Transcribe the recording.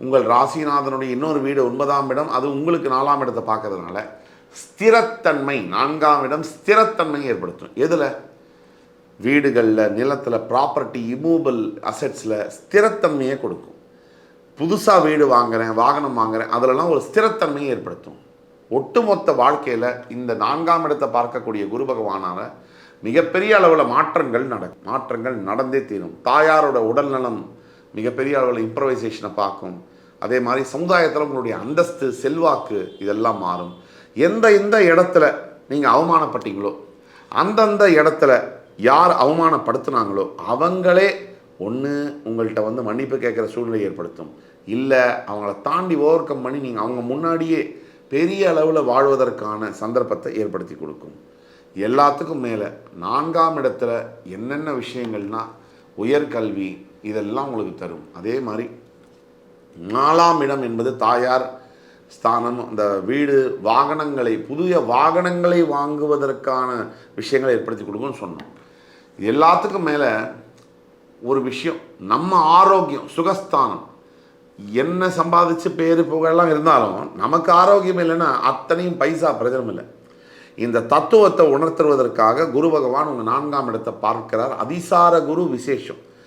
உங்கள் ராசிநாதனுடைய இன்னொரு வீடு 9ஆம் இடம், அது உங்களுக்கு 4ஆம் இடத்தை பார்க்கறதுனால ஸ்திரத்தன்மை, 4ஆம் இடம் ஸ்திரத்தன்மையை ஏற்படுத்தும். எதில்? வீடுகளில், நிலத்தில், ப்ராப்பர்ட்டி, இமூவபிள் அசெட்ஸில் ஸ்திரத்தன்மையை கொடுக்கும். புதுசாக வீடு வாங்குகிறேன், வாகனம் வாங்குகிறேன், அதிலெல்லாம் ஒரு ஸ்திரத்தன்மையை ஏற்படுத்தும். ஒட்டுமொத்த வாழ்க்கையில் இந்த 4ஆம் இடத்தை பார்க்கக்கூடிய குரு பகவானால் மிகப்பெரிய அளவில் மாற்றங்கள் நடந்தே தீரும். தாயாரோட உடல்நலம் மிகப்பெரிய அளவில் இம்ப்ரவைசேஷனை பார்க்கும். அதே மாதிரி சமுதாயத்தில் உங்களுடைய அந்தஸ்து, செல்வாக்கு இதெல்லாம் மாறும். எந்த இடத்துல நீங்கள் அவமானப்பட்டீங்களோ, அந்தந்த இடத்துல யார் அவமானப்படுத்தினாங்களோ அவங்களே ஒன்று உங்கள்கிட்ட மன்னிப்பு கேட்குற சூழ்நிலை ஏற்படுத்தும். இல்லை அவங்கள தாண்டி ஓவர் கம் பண்ணி நீங்கள் அவங்க முன்னாடியே பெரிய அளவில் வாழ்வதற்கான சந்தர்ப்பத்தை ஏற்படுத்தி கொடுக்கும். எல்லாத்துக்கும் மேலே 4ஆம் இடத்துல என்னென்ன விஷயங்கள்னால் உயர்கல்வி இதெல்லாம் உங்களுக்கு தரும். அதே மாதிரி 4ஆம் இடம் என்பது தாயார் ஸ்தானம். அந்த வீடு, வாகனங்களை, புதிய வாகனங்களை வாங்குவதற்கான விஷயங்களை ஏற்படுத்தி கொடுக்கும்னு சொன்னோம். எல்லாத்துக்கும் மேலே ஒரு விஷயம், நம்ம ஆரோக்கியம், சுகஸ்தானம். என்ன சம்பாதிச்சு பேரு புகழெல்லாம் இருந்தாலும் நமக்கு ஆரோக்கியம் இல்லைன்னா அத்தனையும் பைசா பிரயோஜனம் இல்லை. இந்த தத்துவத்தை உணர்த்துவதற்காக குரு பகவான் உங்கள் 4ஆம் இடத்தை பார்க்கிறார். அதிசார குரு விசேஷம்.